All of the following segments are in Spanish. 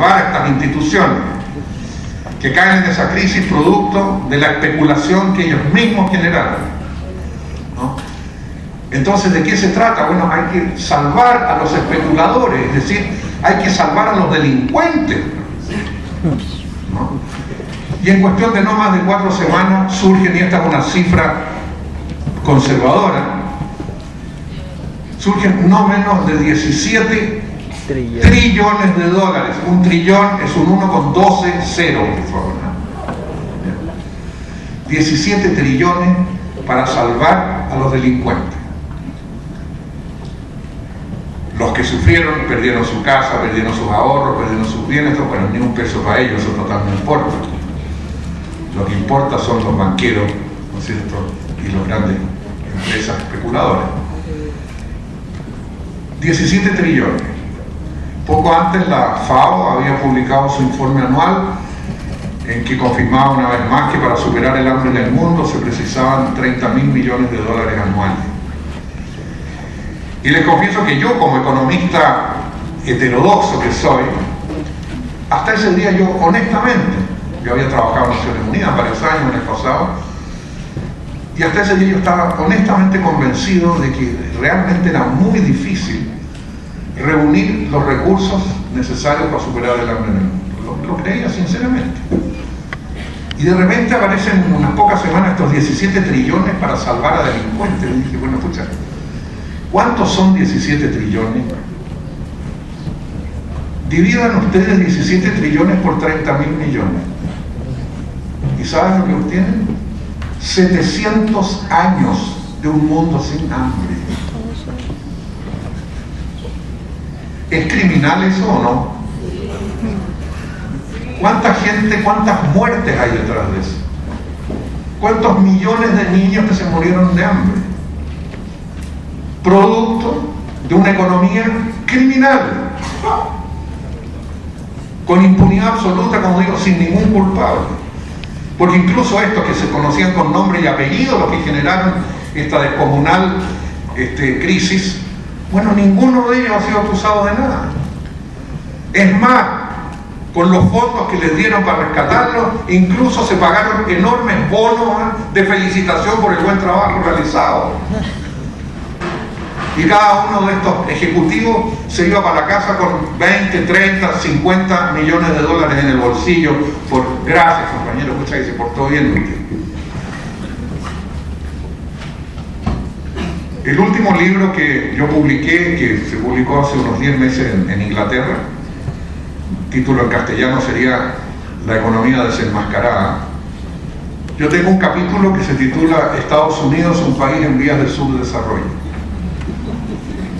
salvar a estas instituciones que caen en esa crisis producto de la especulación que ellos mismos generaron, ¿no? Entonces, ¿de qué se trata? Bueno, hay que salvar a los especuladores, es decir, hay que salvar a los delincuentes, ¿no? Y en cuestión de no más de 4 semanas surgen, y esta es una cifra conservadora, surgen no menos de 17 trillones de dólares. Un trillón es un 1 con 12 ceros, por favor, ¿no? 17 trillones para salvar a los delincuentes. Los que sufrieron, perdieron su casa, perdieron sus ahorros, perdieron sus bienes, bueno, ni un peso para ellos, eso total no importa. Lo que importa son los banqueros, ¿no es cierto?, y los grandes empresas especuladoras. 17 trillones. Poco antes la FAO había publicado su informe anual en que confirmaba una vez más que para superar el hambre en el mundo se precisaban 30.000 millones de dólares anuales. Y les confieso que yo, como economista heterodoxo que soy, hasta ese día yo honestamente, yo había trabajado en Naciones Unidas varios años en el pasado, y hasta ese día yo estaba honestamente convencido de que realmente era muy difícil reunir los recursos necesarios para superar el hambre en el mundo. Lo creía sinceramente. Y de repente aparecen en unas pocas semanas estos 17 trillones para salvar a delincuentes. Y dije, bueno, escucha, ¿cuántos son 17 trillones? Dividan ustedes 17 trillones por 30.000 millones. ¿Y saben lo que obtienen? 700 años de un mundo sin hambre. ¿Es criminal eso o no? ¿Cuánta gente, cuántas muertes hay detrás de eso? ¿Cuántos millones de niños que se murieron de hambre? Producto de una economía criminal, con impunidad absoluta, como digo, sin ningún culpable. Porque incluso estos que se conocían con nombre y apellido, los que generaron esta descomunal crisis, bueno, ninguno de ellos ha sido acusado de nada. Es más, con los fondos que les dieron para rescatarlos, incluso se pagaron enormes bonos de felicitación por el buen trabajo realizado. Y cada uno de estos ejecutivos se iba para la casa con 20, 30, 50 millones de dólares en el bolsillo por gracias, compañero, escucha que se portó bien usted. El último libro que yo publiqué, que se publicó hace unos 10 meses en Inglaterra, el título en castellano sería La economía desenmascarada. Yo tengo un capítulo que se titula Estados Unidos, un país en vías de subdesarrollo,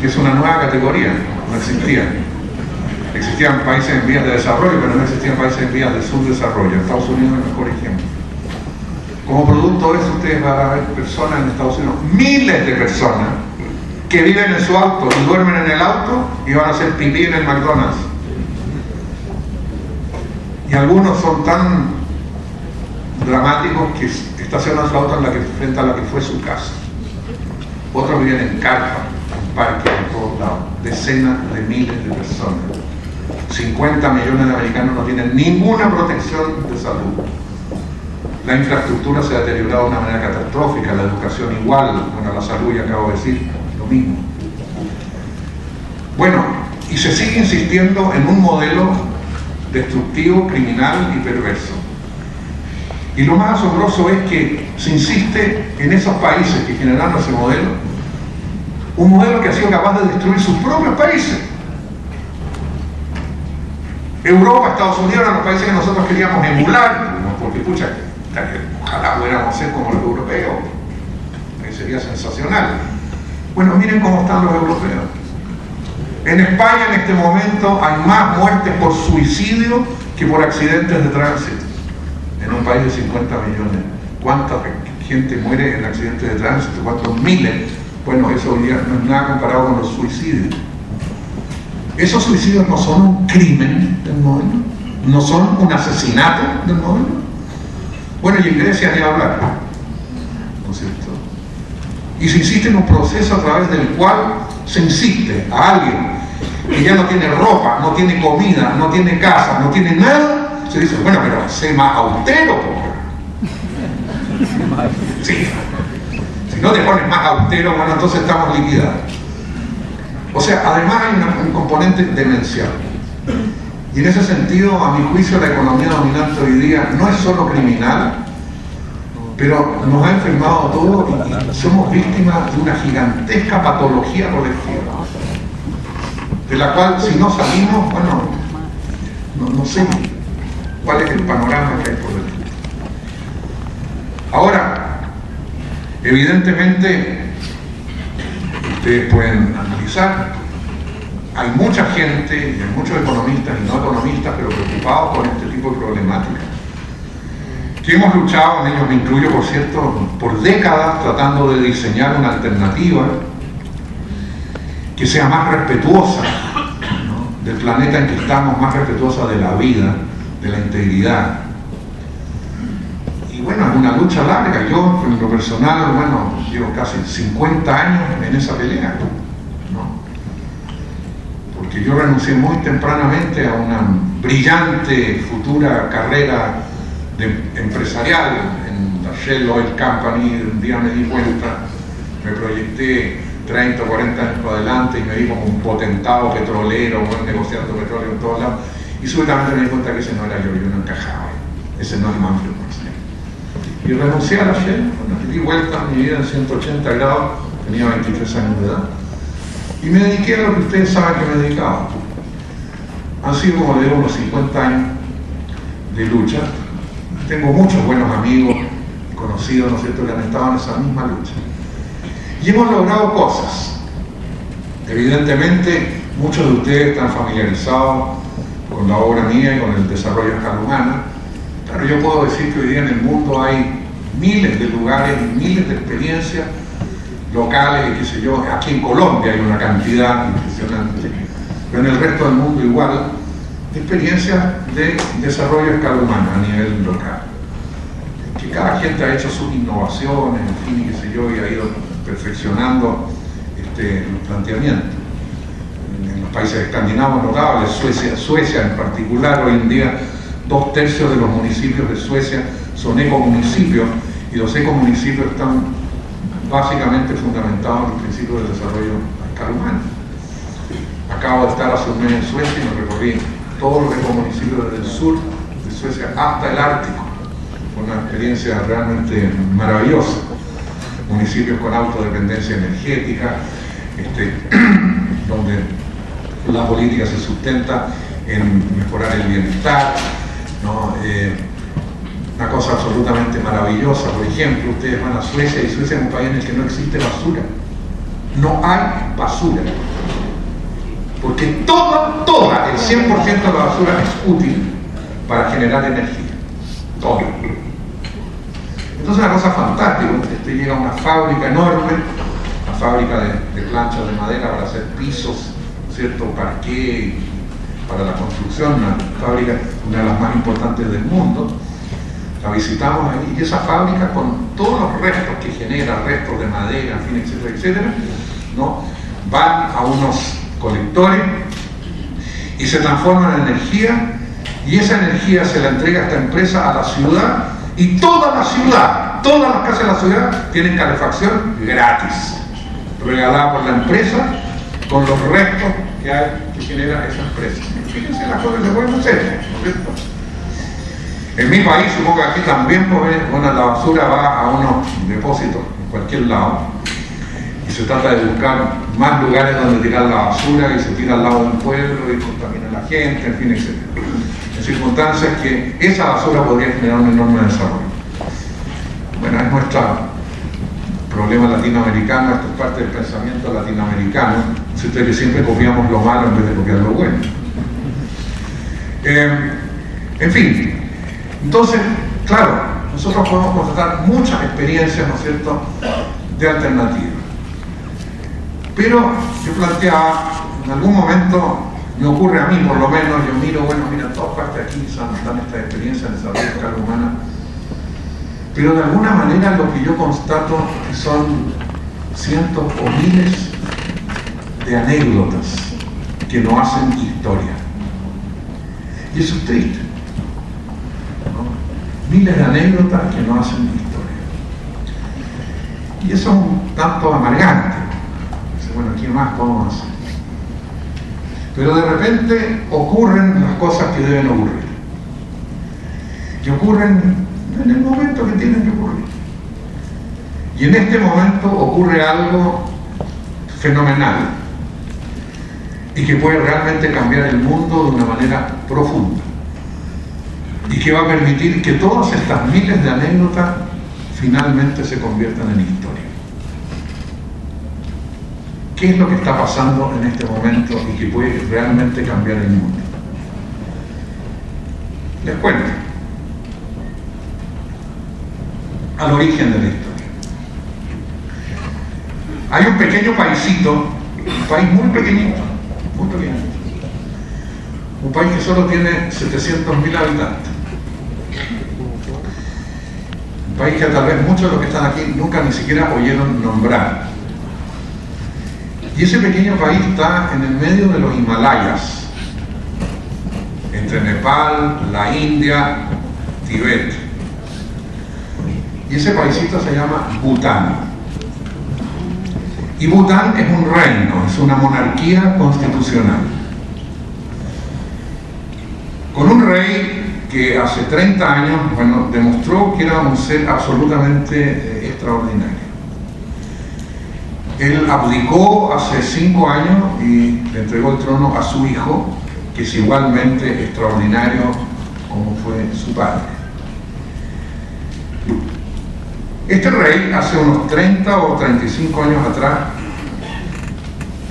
que es una nueva categoría, no existía. Existían países en vías de desarrollo, pero no existían países en vías de subdesarrollo. Estados Unidos es el mejor ejemplo. Como producto de eso, ustedes van a ver personas en Estados Unidos, miles de personas, que viven en su auto y duermen en el auto y van a hacer pipí en el McDonald's. Y algunos son tan dramáticos que estacionan su auto frente a la que fue su casa. Otros viven en carpa, en parques, en todos lados. Decenas de miles de personas. 50 millones de americanos no tienen ninguna protección de salud. La infraestructura se ha deteriorado de una manera catastrófica, la educación igual, bueno, la salud ya acabo de decir, lo mismo. Bueno, y se sigue insistiendo en un modelo destructivo, criminal y perverso. Y lo más asombroso es que se insiste en esos países que generaron ese modelo, un modelo que ha sido capaz de destruir sus propios países. Europa, Estados Unidos eran los países que nosotros queríamos emular, ¿no? Porque, pucha, ojalá pudiéramos ser como los europeos, que sería sensacional. Bueno, miren cómo están los europeos. En España en este momento hay más muertes por suicidio que por accidentes de tránsito. En un país de 50 millones. ¿Cuánta gente muere en accidentes de tránsito? ¿Cuántos miles? Bueno, eso hoy día no es nada comparado con los suicidios. Esos suicidios no son un crimen del modelo, no son un asesinato del modelo. Bueno, y en Grecia ni hablar, ¿no es cierto? Y se insiste en un proceso a través del cual se insiste a alguien que ya no tiene ropa, no tiene comida, no tiene casa, no tiene nada, se dice, bueno, pero sé más austero, pobre. Sí. Si no te pones más austero, bueno, entonces estamos liquidados. O sea, además hay un componente demencial. Y en ese sentido, a mi juicio, la economía dominante hoy día no es solo criminal, pero nos ha enfermado a todos y somos víctimas de una gigantesca patología colectiva, de la cual si no salimos, bueno, no sé cuál es el panorama que hay por delante. Ahora, evidentemente, ustedes pueden analizar, hay mucha gente, y hay muchos economistas y no economistas, pero preocupados con este tipo de problemáticas, que hemos luchado, en ellos me incluyo, por cierto, por décadas tratando de diseñar una alternativa que sea más respetuosa, ¿no?, del planeta en que estamos, más respetuosa de la vida, de la integridad. Y bueno, es una lucha larga. Yo, en lo personal, bueno, llevo casi 50 años en esa pelea, ¿no? Porque yo renuncié muy tempranamente a una brillante futura carrera empresarial en la Shell Oil Company. Un día me di cuenta, me proyecté 30 o 40 años para adelante y me vi como un potentado petrolero, negociando petróleo en todos lados, y súbitamente me di cuenta que ese no era yo no encajaba, ese no es Manfred Marcel. Y renuncié a la Shell, cuando di vuelta a mi vida en 180 grados, tenía 23 años de edad, y me dediqué a lo que ustedes saben que me he dedicado. Han sido, como digo, unos 50 años de lucha. Tengo muchos buenos amigos, conocidos, ¿no es cierto?, que han estado en esa misma lucha. Y hemos logrado cosas. Evidentemente, muchos de ustedes están familiarizados con la obra mía y con el desarrollo a escala humana. Claro, yo puedo decir que hoy día en el mundo hay miles de lugares, miles de experiencias locales, qué sé yo. Aquí en Colombia hay una cantidad impresionante, pero en el resto del mundo igual, de experiencias de desarrollo a escala humana a nivel local. Que cada gente ha hecho sus innovaciones, en fin, qué sé yo, y ha ido perfeccionando los planteamientos. En los países escandinavos notables, Suecia en particular, hoy en día 2/3 de los municipios de Suecia son ecomunicipios, y los ecomunicipios están básicamente fundamentados en los principios del desarrollo a escala humana. Acabo de estar hace un mes en Suecia y me recorrí todos los ecomunicipios desde el sur de Suecia hasta el Ártico. Fue una experiencia realmente maravillosa. Municipios con autodependencia energética, donde la política se sustenta en mejorar el bienestar, ¿no? Una cosa absolutamente maravillosa. Por ejemplo, ustedes van a Suecia, y Suecia es un país en el que no existe basura. No hay basura. Porque toda, el 100% de la basura es útil para generar energía. Todo. Entonces es una cosa fantástica. Usted llega a una fábrica enorme, una fábrica de planchas de madera para hacer pisos, ¿cierto?, parqué, para la construcción, una fábrica, una de las más importantes del mundo. La visitamos ahí, y esa fábrica, con todos los restos que genera, restos de madera, en fin, etcétera, etcétera, ¿no?, van a unos colectores y se transforman en energía, y esa energía se la entrega a esta empresa a la ciudad, y toda la ciudad, todas las casas de la ciudad tienen calefacción gratis, regalada por la empresa, con los restos que genera esa empresa. Fíjense las cosas que se pueden hacer, ¿no es cierto? En mi país, supongo que aquí también, pues, bueno, la basura va a unos depósitos en cualquier lado, y se trata de buscar más lugares donde tirar la basura, y se tira al lado de un pueblo y contamina a la gente, en fin, etc. En circunstancias que esa basura podría generar un enorme desarrollo. Bueno, es nuestro problema latinoamericano, esto es parte del pensamiento latinoamericano, es que siempre copiamos lo malo en vez de copiar lo bueno. En fin, entonces, claro, nosotros podemos constatar muchas experiencias, ¿no es cierto?, de alternativas. Pero yo planteaba, en algún momento, me ocurre a mí por lo menos, yo miro, bueno, mira, todas partes aquí están estas experiencias de desarrollo a escala humana, pero de alguna manera lo que yo constato son cientos o miles de anécdotas que no hacen historia. Y eso es triste, ¿no? Miles de anécdotas que no hacen historia. Y eso es un tanto amargante. Bueno, ¿qué más podemos hacer? Pero de repente ocurren las cosas que deben ocurrir. Que ocurren en el momento que tienen que ocurrir. Y en este momento ocurre algo fenomenal y que puede realmente cambiar el mundo de una manera profunda y que va a permitir que todas estas miles de anécdotas finalmente se conviertan en historia. ¿Qué es lo que está pasando en este momento y que puede realmente cambiar el mundo? Les cuento. Al origen de la historia. Hay un pequeño paisito, un país muy pequeñito, un país que solo tiene 700.000 habitantes. Un país que tal vez muchos de los que están aquí nunca ni siquiera oyeron nombrar. Y ese pequeño país está en el medio de los Himalayas, entre Nepal, la India, Tibet. Y ese paisito se llama Bután. Y Bután es un reino, es una monarquía constitucional. Con un rey que hace 30 años, demostró que era un ser absolutamente extraordinario. Él abdicó hace 5 años y le entregó el trono a su hijo, que es igualmente extraordinario como fue su padre. Este rey, hace unos 30 o 35 años atrás,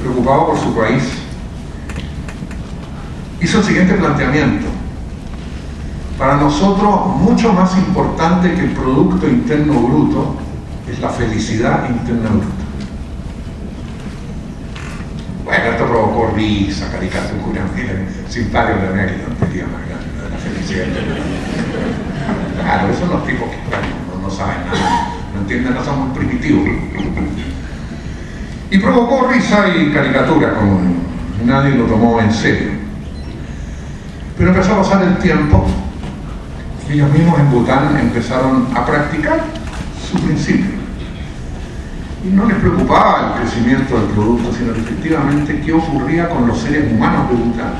preocupado por su país, hizo el siguiente planteamiento: para nosotros, mucho más importante que el Producto Interno Bruto es la felicidad interna bruta. Bueno, esto provocó risa, caricatura, simpático de la tontería más grande de la felicidad interna bruta. Claro, esos son los tipos que no saben nada, no entienden, no son muy primitivos. Y provocó risa y caricatura, como nadie lo tomó en serio. Pero empezó a pasar el tiempo y ellos mismos en Bután empezaron a practicar su principio. Y no les preocupaba el crecimiento del producto, sino efectivamente qué ocurría con los seres humanos de Bután,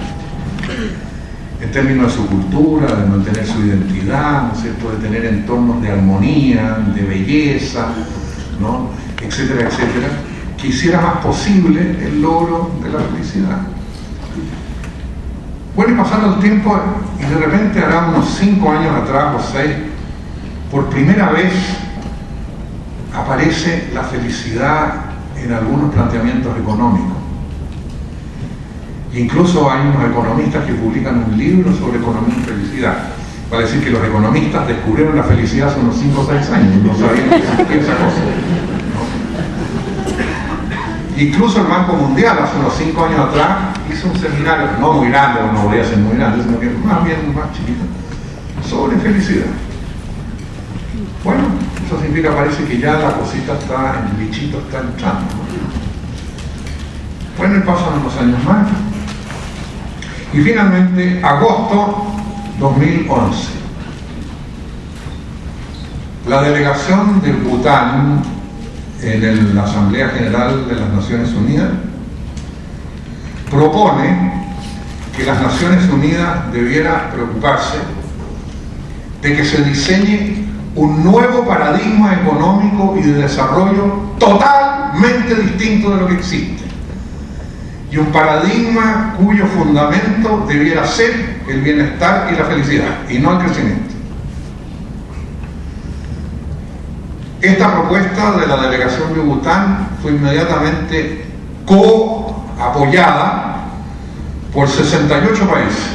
en términos de su cultura, de mantener su identidad, ¿no es cierto?, de tener entornos de armonía, de belleza, ¿no?, etcétera, etcétera, que hiciera más posible el logro de la felicidad. Bueno, y pasando el tiempo, y de repente hará unos 5 años atrás o 6, por primera vez aparece la felicidad en algunos planteamientos económicos. Incluso hay unos economistas que publican un libro sobre economía y felicidad. Va a decir que los economistas descubrieron la felicidad hace unos 5 o 6 años, no sabían que existía esa cosa, ¿no? Incluso el Banco Mundial hace unos 5 años atrás hizo un seminario, no muy grande, no voy a ser muy grande, sino que más bien más chiquito, sobre felicidad. Bueno, eso significa, parece que ya la cosita está, el bichito está entrando, ¿no? Bueno, y pasan unos años más. Y finalmente, agosto 2011, la delegación de Bután en la Asamblea General de las Naciones Unidas propone que las Naciones Unidas debiera preocuparse de que se diseñe un nuevo paradigma económico y de desarrollo totalmente distinto de lo que existe, y un paradigma cuyo fundamento debiera ser el bienestar y la felicidad, y no el crecimiento. Esta propuesta de la delegación de Bután fue inmediatamente apoyada por 68 países.